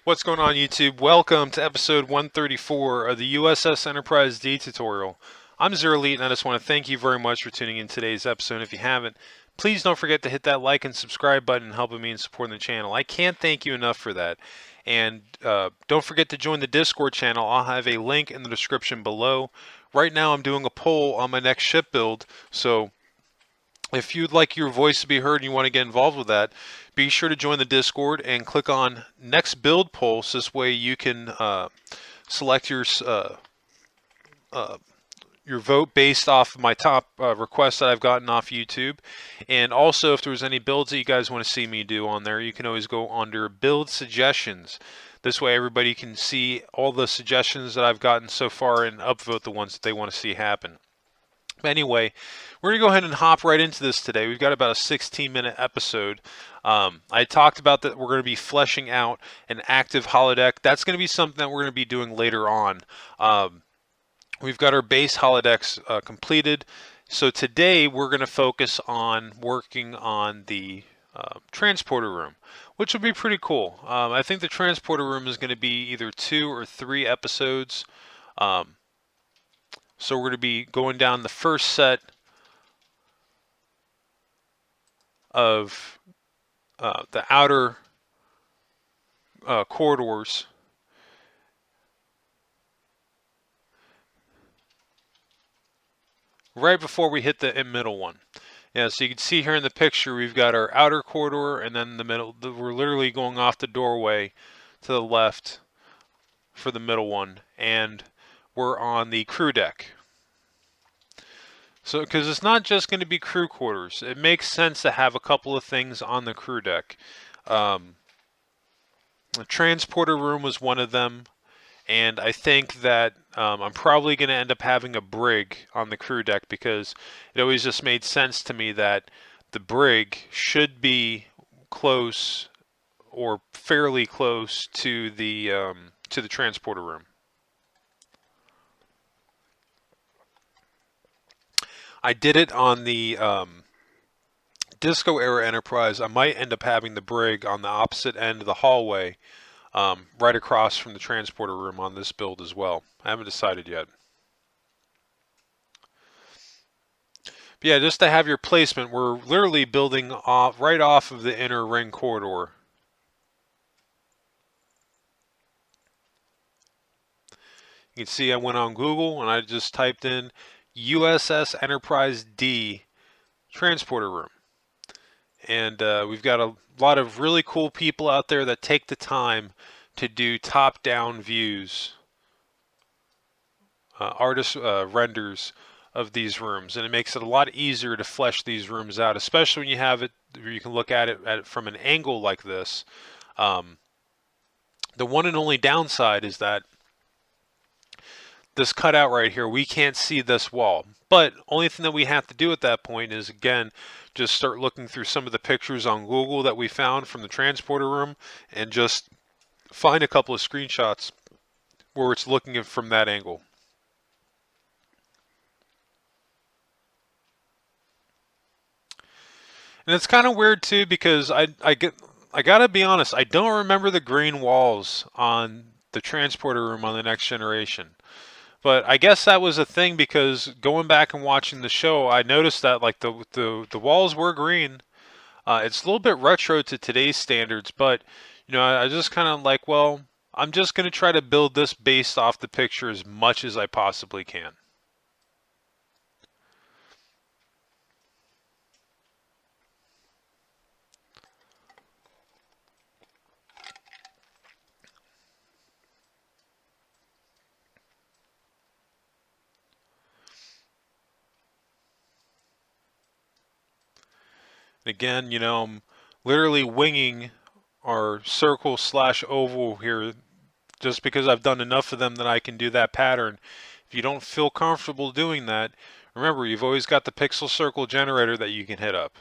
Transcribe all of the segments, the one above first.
What's going on, YouTube? Welcome to episode 134 of the U.S.S. Enterprise D tutorial. I'm Zero Elite, and I just want to thank you very much for tuning in today's episode. If you haven't, please don't forget to hit that like and subscribe button, helping me in supporting the channel. I can't thank you enough for that. And don't forget to join the Discord channel. I'll have a link in the description below. Right now, I'm doing a poll on my next ship build, so if you'd like your voice to be heard and you want to get involved with that, be sure to join the Discord and click on next build poll. So this way you can select your vote based off of my top requests that I've gotten off YouTube. And also, if there's any builds that you guys want to see me do on there, you can always go under build suggestions. This way everybody can see all the suggestions that I've gotten so far and upvote the ones that they want to see happen. But anyway, we're going to go ahead and hop right into this today. We've got about a 16-minute episode. I talked about that we're going to be fleshing out an active holodeck. That's going to be something that we're going to be doing later on. We've got our base holodecks completed. So today we're going to focus on working on the transporter room, which will be pretty cool. I think the transporter room is going to be either 2 or 3 episodes. So we're going to be going down the first set of the outer corridors. Right before we hit the middle one. Yeah, so you can see here in the picture we've got our outer corridor and then the middle. We're literally going off the doorway to the left for the middle one, and we're on the crew deck. So, because it's not just going to be crew quarters, it makes sense to have a couple of things on the crew deck. The transporter room was one of them, and I think that I'm probably going to end up having a brig on the crew deck because it always just made sense to me that the brig should be close or fairly close to the transporter room. I did it on the Disco era Enterprise. I might end up having the brig on the opposite end of the hallway, right across from the transporter room on this build as well. I haven't decided yet. But yeah, just to have your placement, we're literally building right off of the inner ring corridor. You can see I went on Google and I just typed in U.S.S. Enterprise D transporter room. And we've got a lot of really cool people out there that take the time to do top-down views, artist renders of these rooms, and it makes it a lot easier to flesh these rooms out, especially when you have it, you can look at it from an angle like this. The one and only downside is that this cutout right here, we can't see this wall. But only thing that we have to do at that point is, again, just start looking through some of the pictures on Google that we found from the transporter room and just find a couple of screenshots where it's looking from that angle. And it's kind of weird too because I gotta be honest, I don't remember the green walls on the transporter room on the Next Generation. But I guess that was a thing because going back and watching the show, I noticed that like the walls were green. It's a little bit retro to today's standards, but you know, I just kind of like, well, I'm just gonna try to build this based off the picture as much as I possibly can. Again, you know, I'm literally winging our circle slash oval here just because I've done enough of them that I can do that pattern. If you don't feel comfortable doing that, remember, you've always got the pixel circle generator that you can hit up.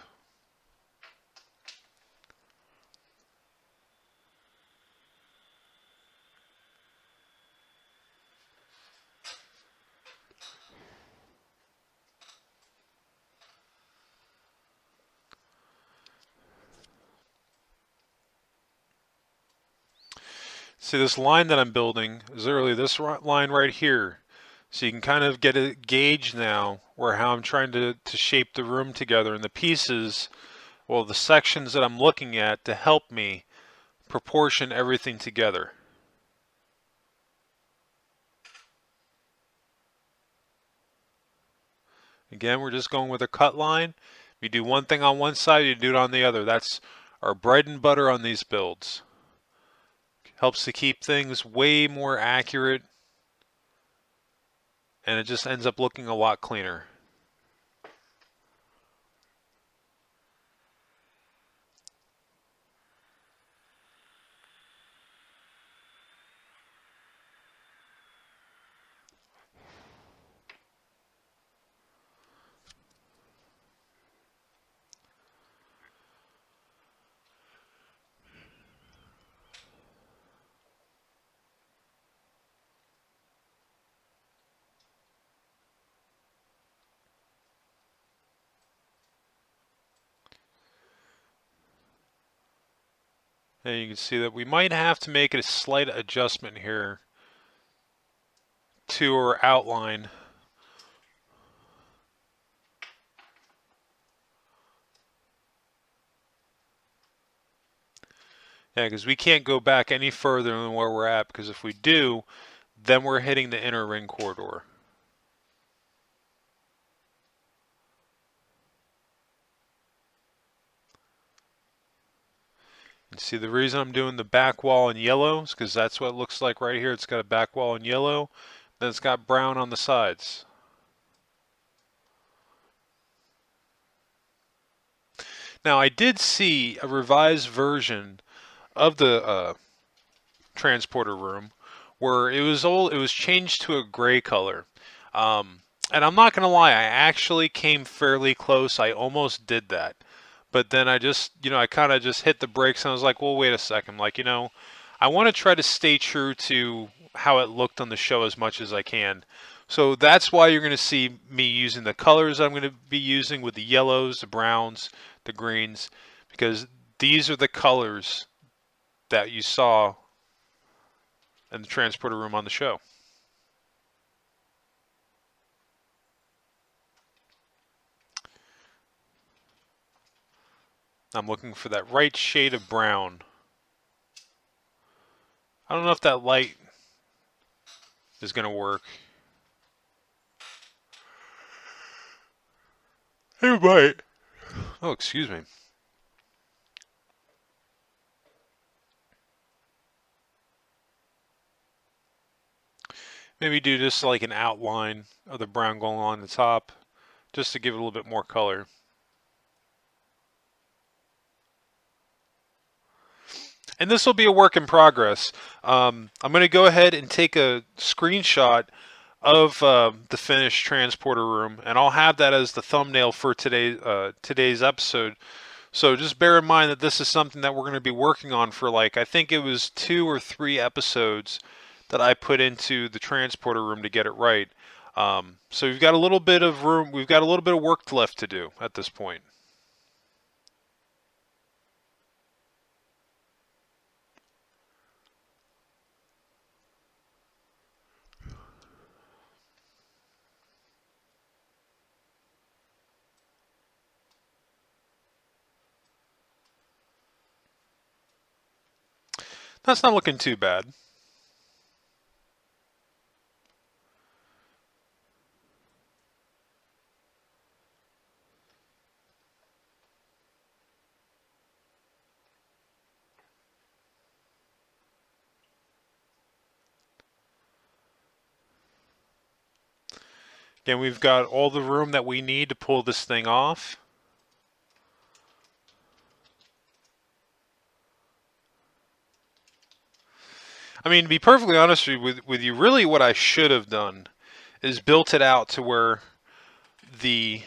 See, this line that I'm building is literally this line right here. So you can kind of get a gauge now where how I'm trying to shape the room together and the pieces, well, the sections that I'm looking at to help me proportion everything together. Again, we're just going with a cut line. If you do one thing on one side, you do it on the other. That's our bread and butter on these builds. Helps to keep things way more accurate, and it just ends up looking a lot cleaner. And you can see that we might have to make a slight adjustment here to our outline. Yeah, because we can't go back any further than where we're at, because if we do, then we're hitting the inner ring corridor. And see, the reason I'm doing the back wall in yellow is because that's what it looks like right here. It's got a back wall in yellow, then it's got brown on the sides. Now, I did see a revised version of the transporter room where it was changed to a gray color. And I'm not gonna lie, I actually came fairly close. I almost did that. But then I just, I kind of just hit the brakes and I was like, well, wait a second. Like, I want to try to stay true to how it looked on the show as much as I can. So that's why you're going to see me using the colors I'm going to be using with the yellows, the browns, the greens, because these are the colors that you saw in the transporter room on the show. I'm looking for that right shade of brown. I don't know if that light is going to work. It might. Oh, excuse me. Maybe do just like an outline of the brown going on the top, just to give it a little bit more color. And this will be a work in progress. I'm going to go ahead and take a screenshot of the finished transporter room, and I'll have that as the thumbnail for today's episode. So just bear in mind that this is something that we're going to be working on for I think it was 2 or 3 episodes that I put into the transporter room to get it right. So we've got a little bit of room, we've got a little bit of work left to do at this point. That's not looking too bad. Again, we've got all the room that we need to pull this thing off. I mean, to be perfectly honest with you, really what I should have done is built it out to where the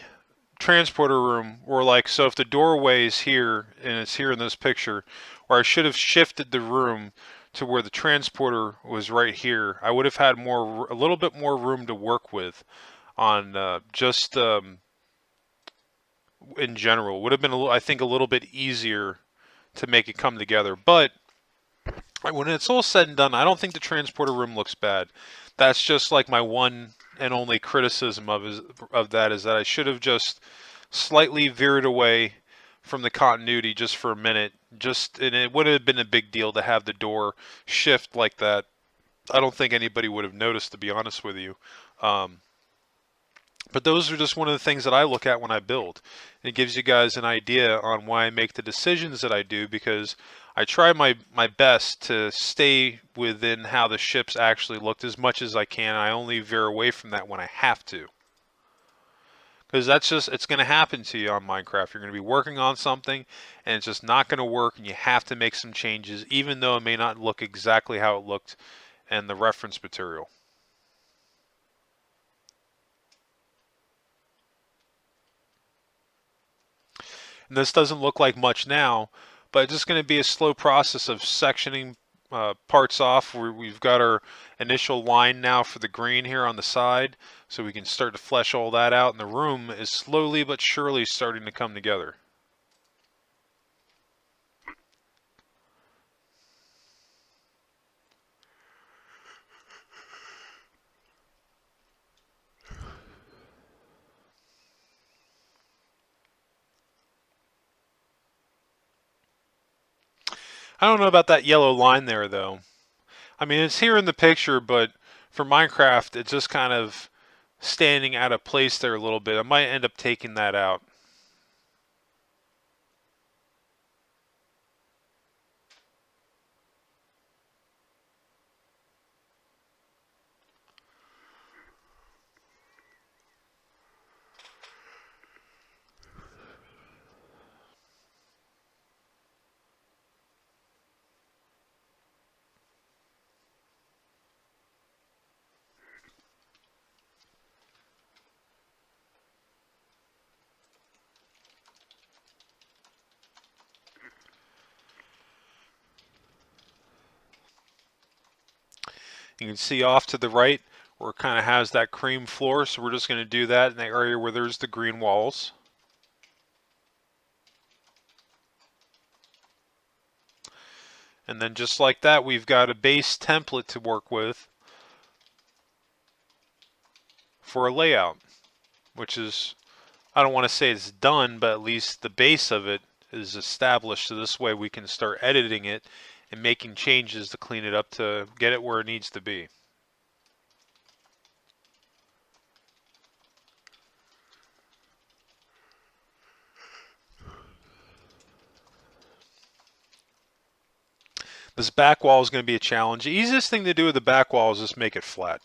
transporter room were so if the doorway is here and it's here in this picture, or I should have shifted the room to where the transporter was right here, I would have had a little bit more room to work with on just in general. Would have been I think a little bit easier to make it come together. But When it's all said and done, I don't think the transporter room looks bad. That's just like my one and only criticism of that is that I should have just slightly veered away from the continuity just for a minute. And it would have been a big deal to have the door shift like that. I don't think anybody would have noticed, to be honest with you. Um, but those are just one of the things that I look at when I build. And it gives you guys an idea on why I make the decisions that I do, because I try my best to stay within how the ships actually looked as much as I can. I only veer away from that when I have to. Because it's going to happen to you on Minecraft. You're going to be working on something and it's just not going to work, and you have to make some changes, even though it may not look exactly how it looked in the reference material. And this doesn't look like much now, but it's just going to be a slow process of sectioning parts off. We've got our initial line now for the green here on the side, so we can start to flesh all that out, and the room is slowly but surely starting to come together. I don't know about that yellow line there, though. I mean, it's here in the picture, but for Minecraft, it's just kind of standing out of place there a little bit. I might end up taking that out. You can see off to the right where it kind of has that cream floor, so we're just going to do that in the area where there's the green walls. And then just like that, we've got a base template to work with for a layout, which is, I don't want to say it's done, but at least the base of it is established, so this way we can start editing it and making changes to clean it up to get it where it needs to be. This back wall is going to be a challenge. The easiest thing to do with the back wall is just make it flat.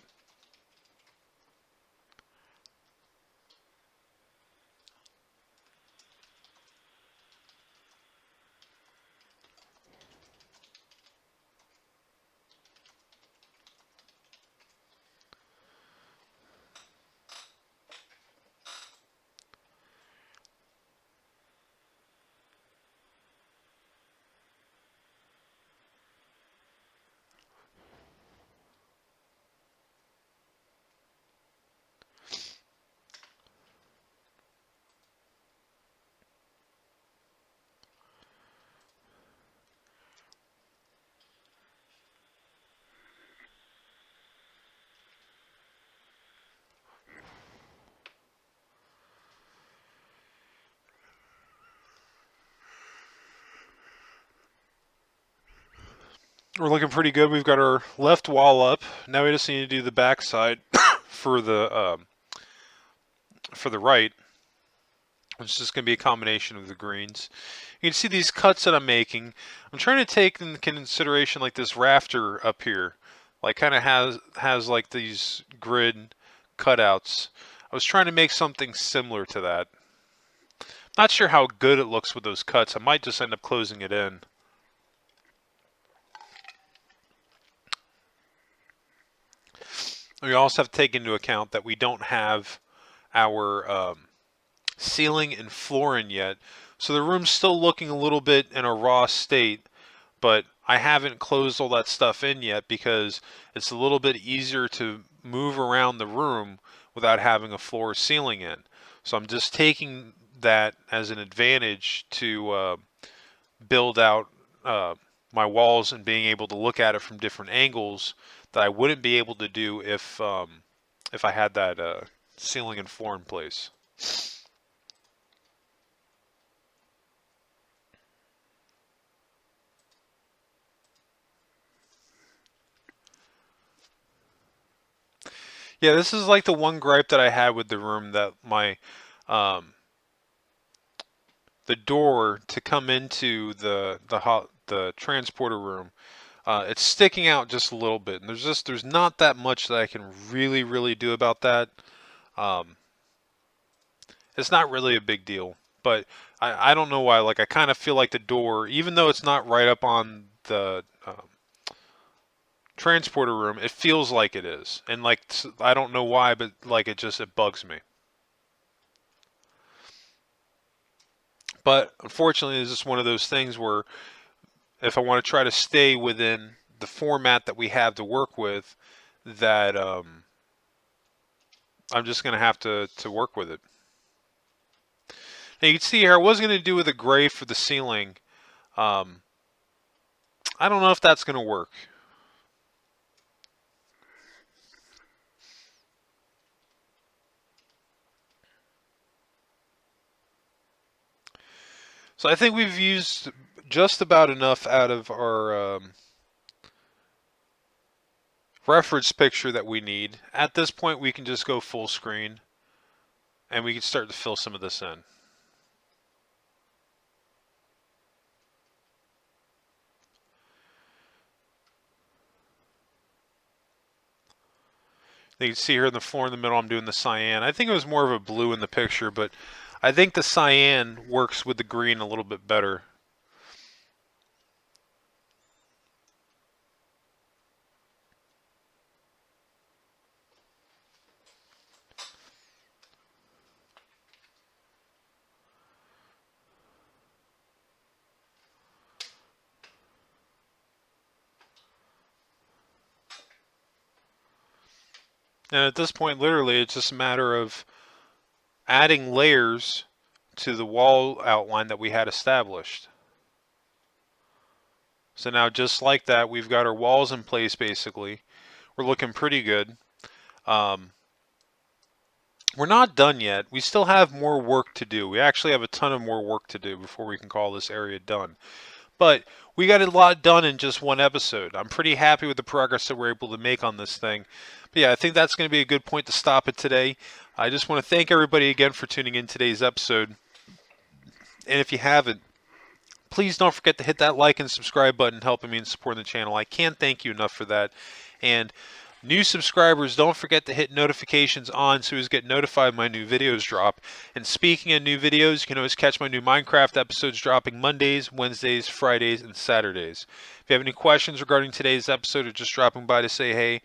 We're looking pretty good. We've got our left wall up. Now we just need to do the back side for the right, which is just going to be a combination of the greens. You can see these cuts that I'm making. I'm trying to take into consideration like this rafter up here, like kind of has like these grid cutouts. I was trying to make something similar to that. Not sure how good it looks with those cuts. I might just end up closing it in. We also have to take into account that we don't have our ceiling and flooring yet, so the room's still looking a little bit in a raw state, but I haven't closed all that stuff in yet because it's a little bit easier to move around the room without having a floor or ceiling in. So I'm just taking that as an advantage to build out my walls and being able to look at it from different angles that I wouldn't be able to do if I had that ceiling and floor in place. Yeah, this is like the one gripe that I had with the room, that my the door to come into the transporter room, it's sticking out just a little bit, and there's not that much that I can really do about that. Um, it's not really a big deal, but I don't know why. Like, I kind of feel like the door, even though it's not right up on the transporter room, it feels like it is, and like, I don't know why, but like, it bugs me. But unfortunately, it's just one of those things where if I want to try to stay within the format that we have to work with, that I'm just going to have to work with it. Now you can see here, I was going to do with a gray for the ceiling. I don't know if that's going to work. So I think we've used just about enough out of our reference picture that we need. At this point, we can just go full screen, and we can start to fill some of this in. You can see here in the floor in the middle, I'm doing the cyan. I think it was more of a blue in the picture, but I think the cyan works with the green a little bit better. And at this point, literally, it's just a matter of adding layers to the wall outline that we had established. So now, just like that, we've got our walls in place, basically. We're looking pretty good. We're not done yet. We still have more work to do. We actually have a ton of more work to do before we can call this area done. But we got a lot done in just one episode. I'm pretty happy with the progress that we're able to make on this thing. But yeah, I think that's going to be a good point to stop it today. I just want to thank everybody again for tuning in today's episode. And if you haven't, please don't forget to hit that like and subscribe button, helping me and supporting the channel. I can't thank you enough for that. And new subscribers, don't forget to hit notifications on so you get notified when my new videos drop. And speaking of new videos, you can always catch my new Minecraft episodes dropping Mondays, Wednesdays, Fridays, and Saturdays. If you have any questions regarding today's episode or just dropping by to say hey,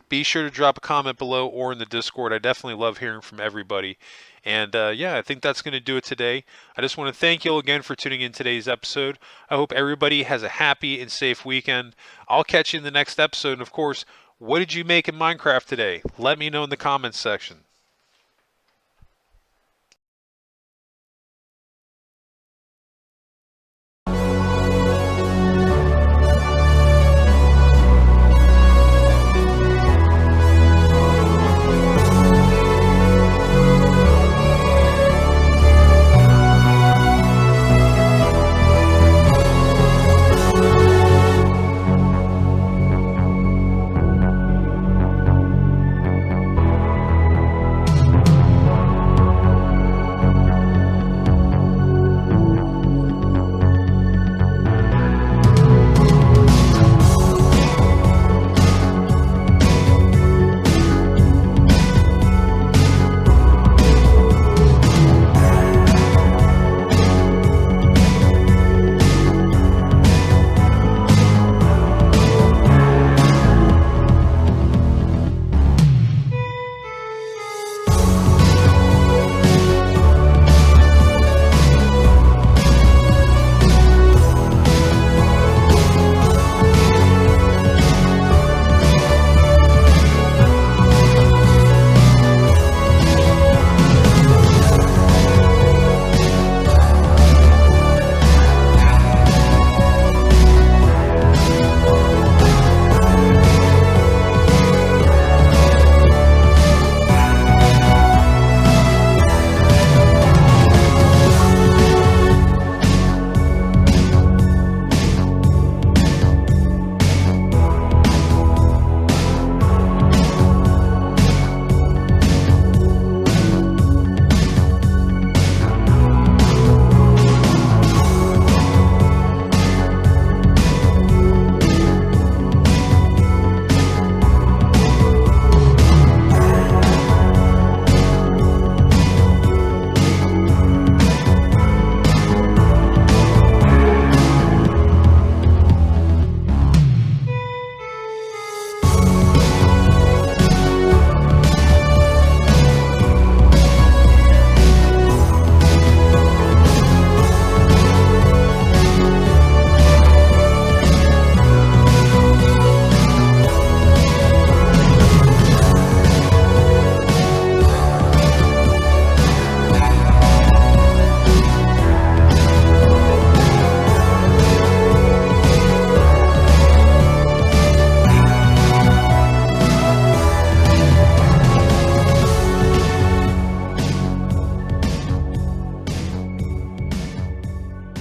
be sure to drop a comment below or in the Discord. I definitely love hearing from everybody. And yeah, I think that's going to do it today. I just want to thank you all again for tuning in today's episode. I hope everybody has a happy and safe weekend. I'll catch you in the next episode. And of course, what did you make in Minecraft today? Let me know in the comments section.